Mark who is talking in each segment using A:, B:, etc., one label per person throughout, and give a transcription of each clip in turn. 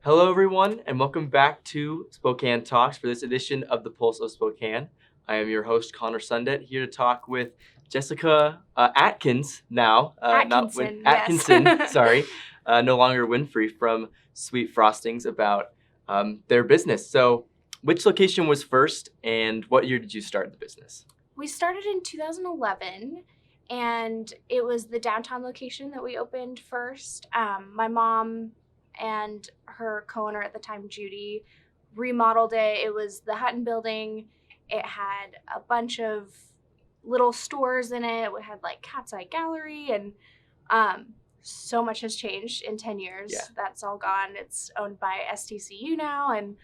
A: Hello, everyone, and welcome back to Spokane Talks for this edition of the Pulse of Spokane. I am your host, Connor Sundet, here to talk with Jessica Atkins now, not
B: Atkinson, yes.
A: Atkinson, sorry, no longer Winfrey from Sweet Frostings about their business. So, which location was first, and what year did you start the business?
B: We started in 2011, and it was the downtown location that we opened first. My mom and her co-owner at the time, Judy, remodeled it. It was the Hutton building. It had a bunch of little stores in it. It had like Cat's Eye Gallery, and so much has changed in 10 years.
A: Yeah.
B: That's all gone. It's owned by STCU now, and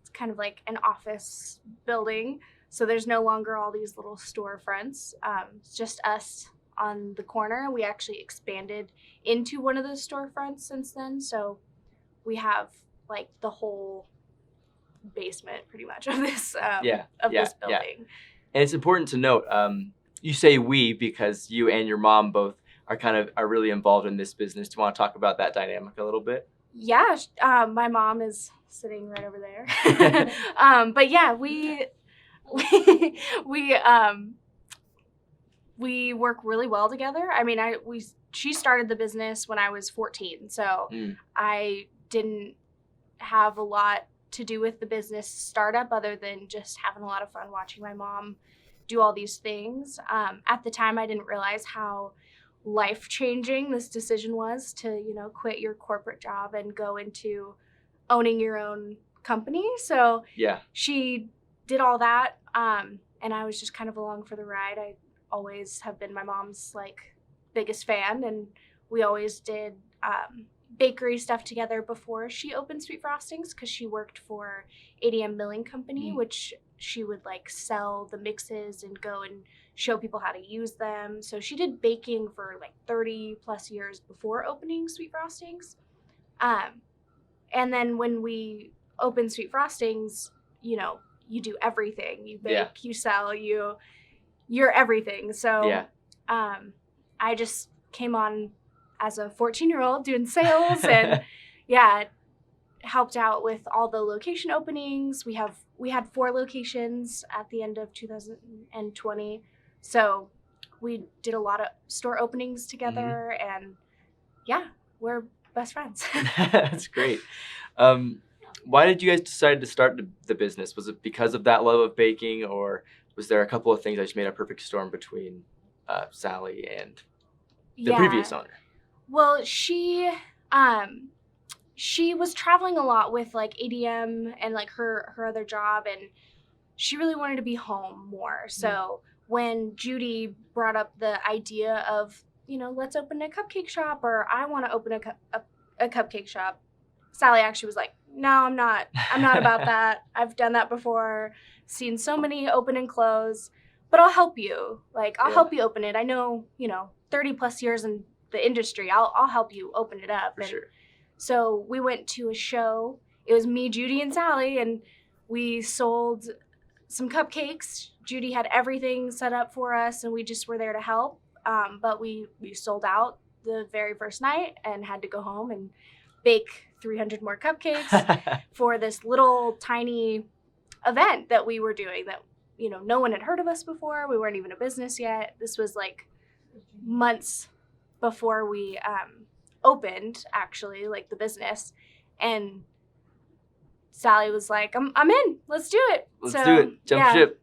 B: it's kind of like an office building. So there's no longer all these little storefronts. It's just us on the corner. We actually expanded into one of those storefronts since then. So we have like the whole basement pretty much of this this building.
A: And it's important to note, you say we because you and your mom both are really involved in this business. Do you want to talk about that dynamic a little bit?
B: Yeah, my mom is sitting right over there. But yeah, we work really well together. I mean, she started the business when I was 14, so I didn't have a lot to do with the business startup other than just having a lot of fun watching my mom do all these things. At the time, I didn't realize how life-changing this decision was to, quit your corporate job and go into owning your own company. So she did all that, and I was just kind of along for the ride. I always have been my mom's biggest fan, and we always did bakery stuff together before she opened Sweet Frostings, because she worked for ADM Milling Company, which she would sell the mixes and go and show people how to use them. So she did baking for 30 plus years before opening Sweet Frostings. And then when we opened Sweet Frostings, you do everything. You bake, you sell, you're everything. So I just came on as a 14-year-old doing sales and helped out with all the location openings. We had 4 locations at the end of 2020. So we did a lot of store openings together, and we're best friends.
A: That's great. Why did you guys decide to start the business? Was it because of that love of baking, or was there a couple of things that just made a perfect storm between Sally and the previous owner?
B: Well, she was traveling a lot with ADM and her other job, and she really wanted to be home more. So when Judy brought up the idea of, let's open a cupcake shop, or I want to open a cupcake shop, Sally actually was like, no, I'm not about that. I've done that before, seen so many open and close, but I'll help you. I'll help you open it. I know, 30 plus years in the industry. I'll help you open it up.
A: For sure.
B: So we went to a show. It was me, Judy, and Sally, and we sold some cupcakes. Judy had everything set up for us, and we just were there to help. But we sold out the very first night and had to go home and bake 300 more cupcakes for this little tiny event that we were doing that, no one had heard of us before. We weren't even a business yet. This was months before we opened, actually, the business. And Sally was like, I'm in. Let's do it.
A: Let's do it. Jump ship.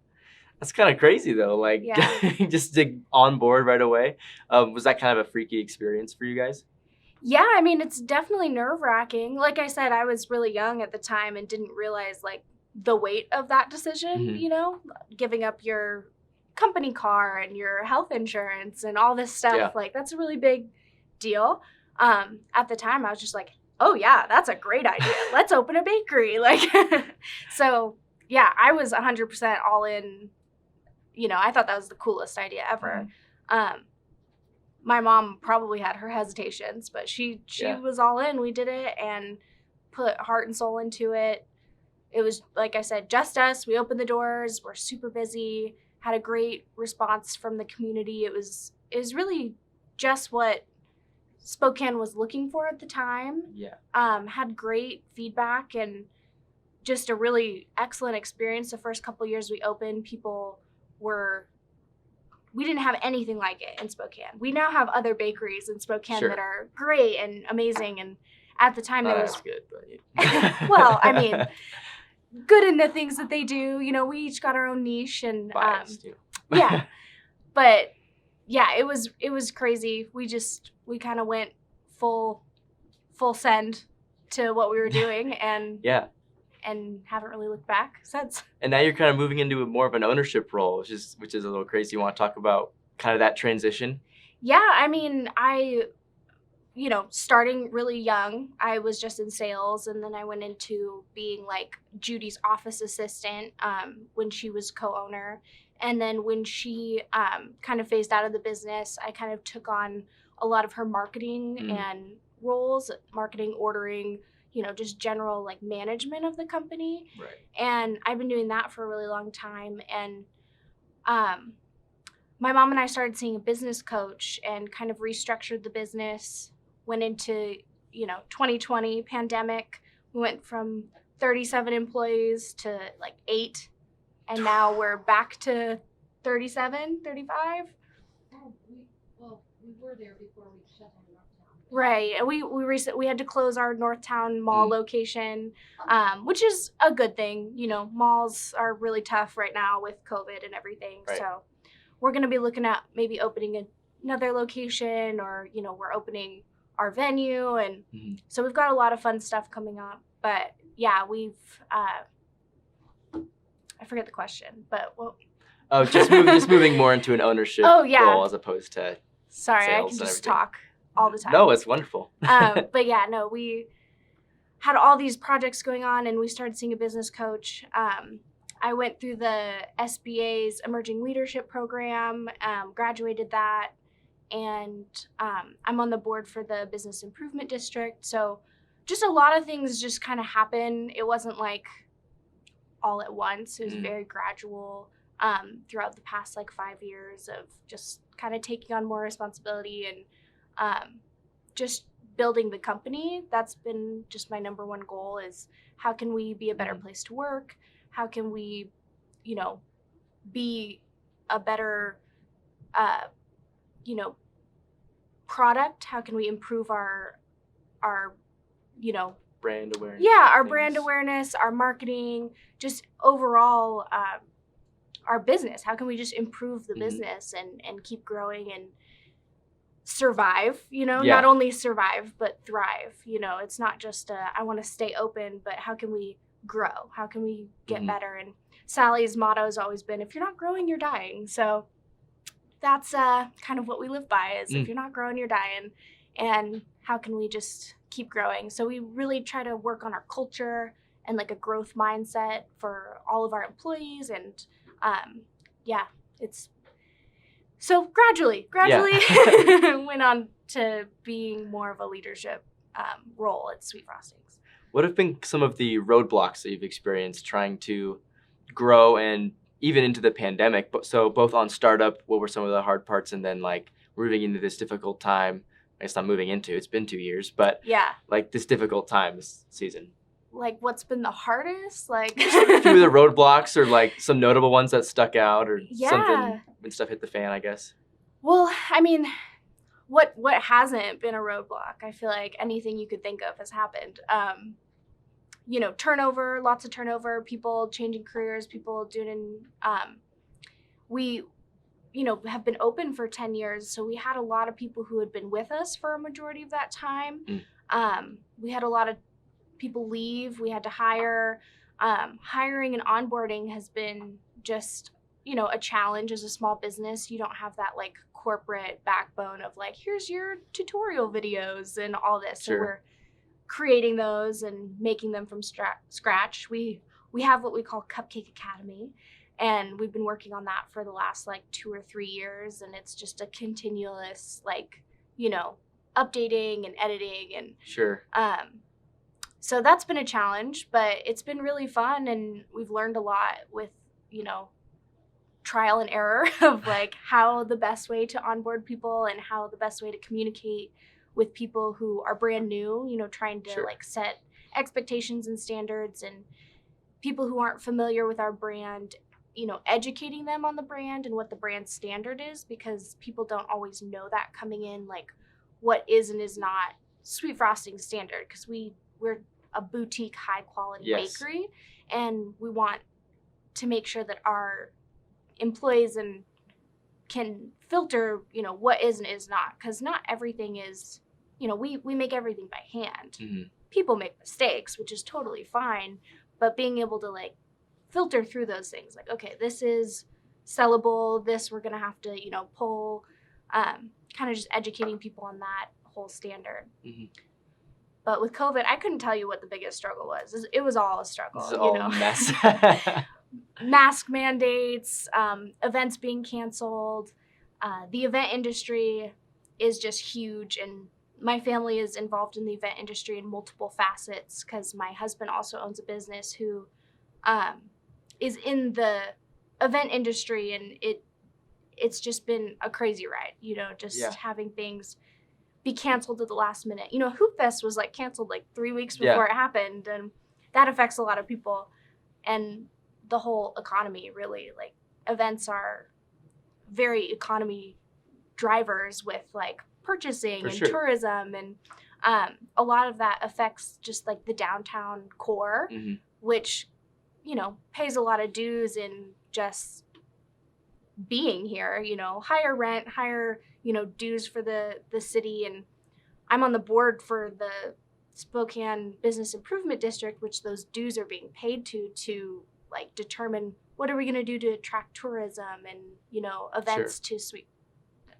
A: That's kind of crazy, though. Just to on board right away. Was that kind of a freaky experience for you guys?
B: Yeah, I mean, it's definitely nerve-wracking. Like I said, I was really young at the time and didn't realize, the weight of that decision, giving up your company car and your health insurance and all this stuff. That's a really big deal. At the time, I was just like, oh, yeah, that's a great idea. Let's open a bakery. So, yeah, I was 100% all in. I thought that was the coolest idea ever. My mom probably had her hesitations, but she was all in. We did it and put heart and soul into it. It was, like I said, just us. We opened the doors. We're super busy. Had a great response from the community. It was really just what Spokane was looking for at the time.
A: Yeah.
B: Had great feedback and just a really excellent experience. The first couple years we opened, we didn't have anything like it in Spokane. We now have other bakeries in Spokane
A: Sure.
B: that are great and amazing. And at the time, there was
A: That's good, but
B: well, I mean, good in the things that they do. You know, we each got our own niche, and
A: biased,
B: yeah. But yeah, it was crazy. We kind of went full send to what we were doing, and
A: yeah.
B: And haven't really looked back since.
A: And now you're kind of moving into more of an ownership role, which is a little crazy. You want to talk about kind of that transition?
B: Yeah, I mean, starting really young, I was just in sales, and then I went into being like Judy's office assistant when she was co-owner. And then when she kind of phased out of the business, I kind of took on a lot of her marketing and roles, marketing, ordering, just general like management of the company.
A: Right.
B: And I've been doing that for a really long time. And my mom and I started seeing a business coach and kind of restructured the business, went into, 2020 pandemic. We went from 37 employees to like 8. And now we're back to 37, 35.
C: Oh, we were there before we shut down Northtown.
B: Right, and we had to close our Northtown mall location, which is a good thing. Malls are really tough right now with COVID and everything.
A: Right.
B: So we're going to be looking at maybe opening another location, or we're opening our venue, and so we've got a lot of fun stuff coming up. But yeah, we've I forget the question, but well.
A: Oh, just moving more into an ownership role as opposed to
B: Sorry, I
A: sales
B: can
A: and
B: just
A: everything.
B: talk all the time.
A: No, it's wonderful.
B: But yeah, no, we had all these projects going on, and we started seeing a business coach. I went through the SBA's Emerging Leadership Program, graduated that, and I'm on the board for the Business Improvement District. So just a lot of things just kind of happen. It wasn't like all at once. It was very gradual throughout the past like 5 years of just kind of taking on more responsibility and just building the company. That's been just my number one goal, is how can we be a better place to work? How can we, be a better, product? How can we improve our
A: brand awareness.
B: Yeah, our brand awareness, our marketing, just overall our business. How can we just improve the business and keep growing and survive, not only survive, but thrive. It's not just I want to stay open, but how can we grow? How can we get better? And Sally's motto has always been, if you're not growing, you're dying. So that's kind of what we live by, is if you're not growing, you're dying. And how can we just keep growing? So we really try to work on our culture and like a growth mindset for all of our employees. And it's so gradually went on to being more of a leadership role at Sweet Frostings.
A: What have been some of the roadblocks that you've experienced trying to grow, and even into the pandemic? So both on startup, what were some of the hard parts, and then like moving into this difficult time? It's not moving into, it's been 2 years, but like this difficult time this season.
B: Like what's been the hardest? Like
A: a few of the roadblocks, or like some notable ones that stuck out, or something when stuff hit the fan, I guess.
B: Well, I mean, what hasn't been a roadblock? I feel like anything you could think of has happened. Turnover, lots of turnover, people changing careers, people doing, we, have been open for 10 years. So we had a lot of people who had been with us for a majority of that time. We had a lot of people leave. We had to hire. Hiring and onboarding has been just, a challenge as a small business. You don't have that like corporate backbone of like, here's your tutorial videos and all this.
A: Sure.
B: So we're creating those and making them from scratch. We have what we call Cupcake Academy, and we've been working on that for the last like 2 or 3 years. And it's just a continuous like, updating and editing and
A: sure.
B: So that's been a challenge, but it's been really fun, and we've learned a lot with, trial and error of like how the best way to onboard people and how the best way to communicate with people who are brand new, trying to
A: Sure.
B: like set expectations and standards, and people who aren't familiar with our brand, educating them on the brand and what the brand standard is, because people don't always know that coming in, like what is and is not Sweet Frosting standard, because we're a boutique high quality
A: Yes.
B: bakery, and we want to make sure that our employees can filter, what is and is not, because not everything is, we make everything by hand.
A: Mm-hmm.
B: People make mistakes, which is totally fine, but being able to like filter through those things, like, okay, this is sellable, this we're gonna have to, pull, kind of just educating people on that whole standard.
A: Mm-hmm.
B: But with COVID, I couldn't tell you what the biggest struggle was. It was all a struggle.
A: It's all a mess.
B: Mask mandates, events being canceled. The event industry is just huge, and my family is involved in the event industry in multiple facets, because my husband also owns a business who is in the event industry, and it's just been a crazy ride, having things be canceled at the last minute. Hoop Fest was like canceled like 3 weeks before it happened, and that affects a lot of people and the whole economy, really. Like, events are very economy drivers with like purchasing and tourism, and a lot of that affects just like the downtown core,
A: mm-hmm.
B: which pays a lot of dues in just being here, higher rent, higher dues for the city. And I'm on the board for the Spokane Business Improvement District, which those dues are being paid to like determine what are we going to do to attract tourism and events to Sweet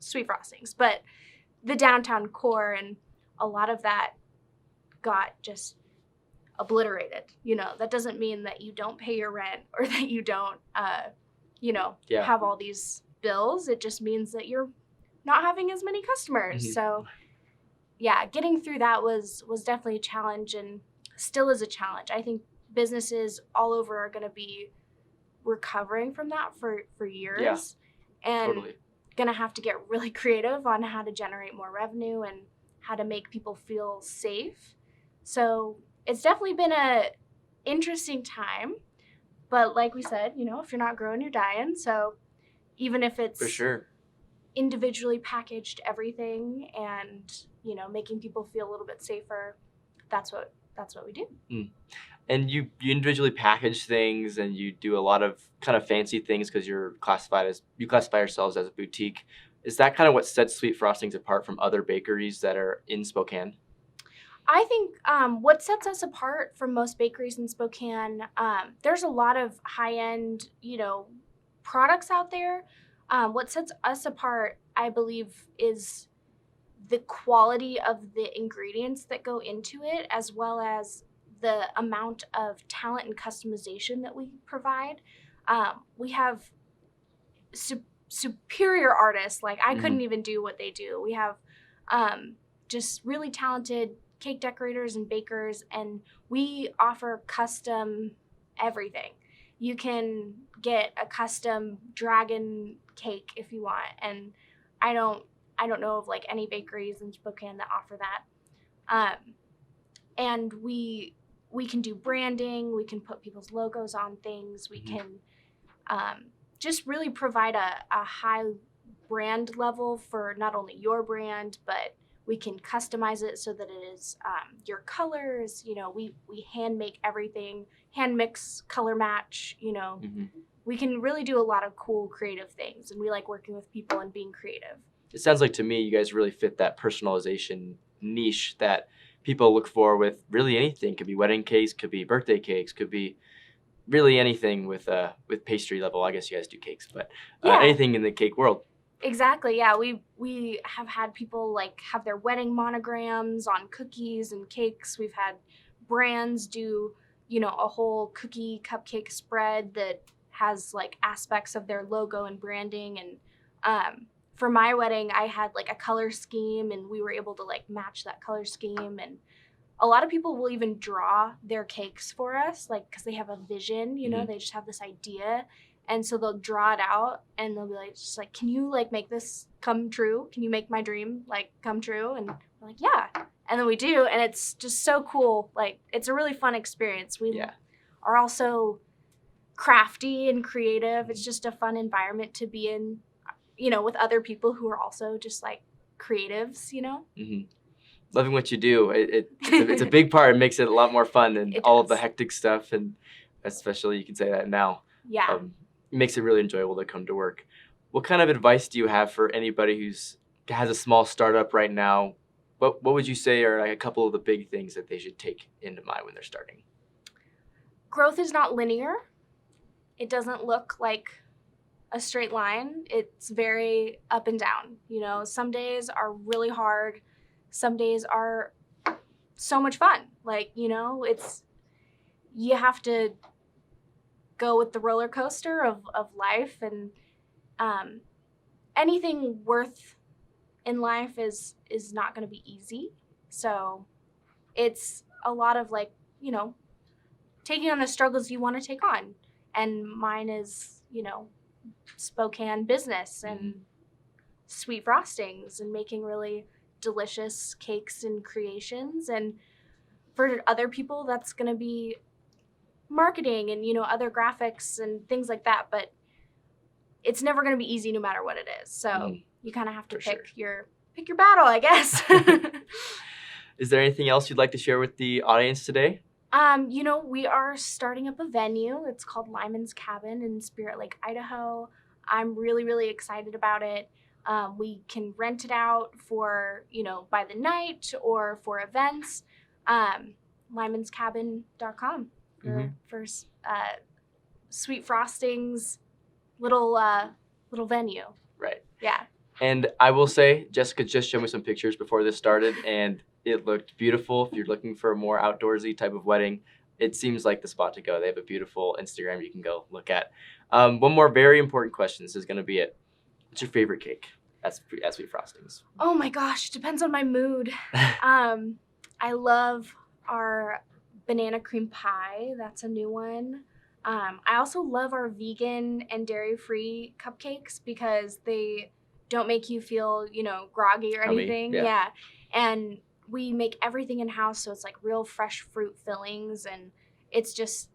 B: Frostings. But the downtown core and a lot of that got just obliterated. That doesn't mean that you don't pay your rent or that you don't have all these bills. It just means that you're not having as many customers.
A: Mm-hmm.
B: So getting through that was definitely a challenge, and still is a challenge. I think businesses all over are going to be recovering from that for years, and
A: totally.
B: going to have to get really creative on how to generate more revenue and how to make people feel safe. So it's definitely been a interesting time, but like we said, if you're not growing, you're dying. So even if it's
A: for sure
B: individually packaged everything and making people feel a little bit safer, that's what we do.
A: And you individually package things, and you do a lot of kind of fancy things because you classify yourselves as a boutique. Is that kind of what sets Sweet Frostings apart from other bakeries that are in Spokane?
B: I think what sets us apart from most bakeries in Spokane, there's a lot of high-end, products out there. What sets us apart, I believe, is the quality of the ingredients that go into it, as well as the amount of talent and customization that we provide. We have superior artists. Like, I couldn't even do what they do. We have just really talented cake decorators and bakers, and we offer custom everything. You can get a custom dragon cake if you want, and I don't know of like any bakeries in Spokane that offer that. And we can do branding, we can put people's logos on things, we can just really provide a high brand level for not only your brand, but we can customize it so that it is your colors. We hand make everything, hand mix, color match. We can really do a lot of cool creative things, and we like working with people and being creative.
A: It sounds like to me you guys really fit that personalization niche that people look for with really anything. Could be wedding cakes, could be birthday cakes, could be really anything with pastry level. I guess you guys do cakes, but anything in the cake world.
B: Exactly. Yeah, we have had people like have their wedding monograms on cookies and cakes. We've had brands do, a whole cookie cupcake spread that has like aspects of their logo and branding. And for my wedding, I had like a color scheme, and we were able to like match that color scheme. And a lot of people will even draw their cakes for us, like, because they have a vision, they just have this idea. And so they'll draw it out, and they'll be like, just like, can you like make this come true? Can you make my dream like come true? And We're like, yeah. And then we do, and it's just so cool. Like, it's a really fun experience. We are also crafty and creative. It's just a fun environment to be in, you know, with other people who are also just like creatives, you know?
A: Mm-hmm. Loving what you do. It's a big part. It makes it a lot more fun than all of the hectic stuff, and especially you can say that now.
B: Yeah.
A: It makes it really enjoyable to come to work. What kind of advice do you have for anybody has a small startup right now? What would you say are like a couple of the big things that they should take into mind when they're starting?
B: Growth is not linear. It doesn't look like a straight line. It's very up and down. You know, some days are really hard. Some days are so much fun. Like, you know, you have to go with the roller coaster of life, and anything worth in life is not going to be easy. So it's a lot of like, you know, taking on the struggles you want to take on. And mine is, you know, Spokane business and Sweet Frostings and making really delicious cakes and creations. And for other people, that's going to be marketing and, you know, other graphics and things like that. But it's never going to be easy no matter what it is. So you kind of have to pick your battle, I guess.
A: Is there anything else you'd like to share with the audience today?
B: You know, we are starting up a venue. It's called Lyman's Cabin in Spirit Lake, Idaho. I'm really, really excited about it. We can rent it out for, you know, by the night or for events. lymanscabin.com for Sweet Frostings, little venue.
A: Right.
B: Yeah.
A: And I will say, Jessica just showed me some pictures before this started, and it looked beautiful. If you're looking for a more outdoorsy type of wedding, it seems like the spot to go. They have a beautiful Instagram you can go look at. One more very important question. This is going to be it. What's your favorite cake at Sweet Frostings?
B: Oh my gosh, depends on my mood. I love our banana cream pie. That's a new one. I also love our vegan and dairy-free cupcakes because they don't make you feel, you know, groggy or anything. Yeah. And we make everything in-house, so it's like real fresh fruit fillings, and it's just,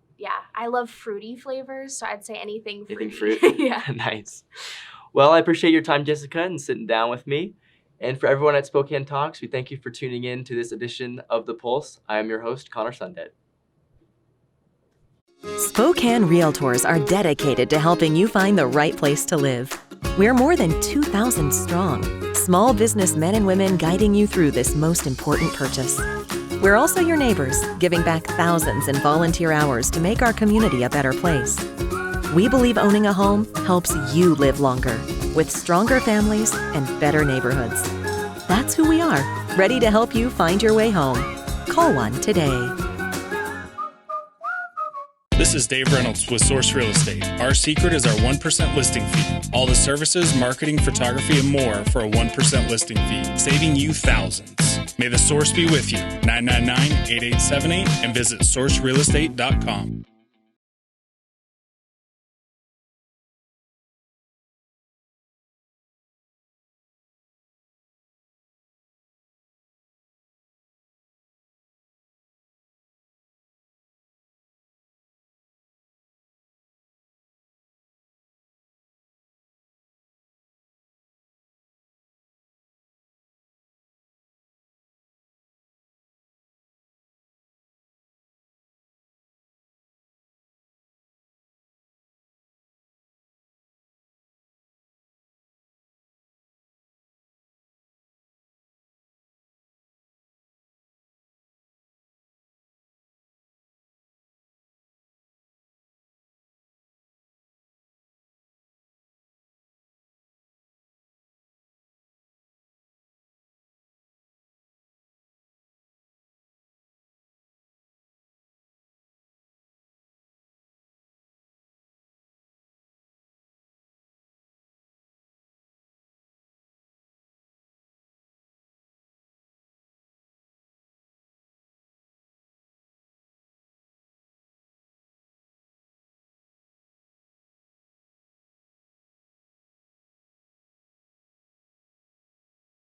B: I love fruity flavors, so I'd say anything fruity.
A: Anything fruit?
B: Yeah.
A: Nice. Well, I appreciate your time, Jessica, and sitting down with me. And for everyone at Spokane Talks, we thank you for tuning in to this edition of The Pulse. I am your host, Connor Sundet.
D: Spokane Realtors are dedicated to helping you find the right place to live. We're more than 2,000 strong, small business men and women guiding you through this most important purchase. We're also your neighbors, giving back thousands in volunteer hours to make our community a better place. We believe owning a home helps you live longer, with stronger families and better neighborhoods. That's who we are, ready to help you find your way home. Call one today.
E: This is Dave Reynolds with Source Real Estate. Our secret is our 1% listing fee. All the services, marketing, photography, and more for a 1% listing fee, saving you thousands. May the source be with you. 999-8878 and visit sourcerealestate.com.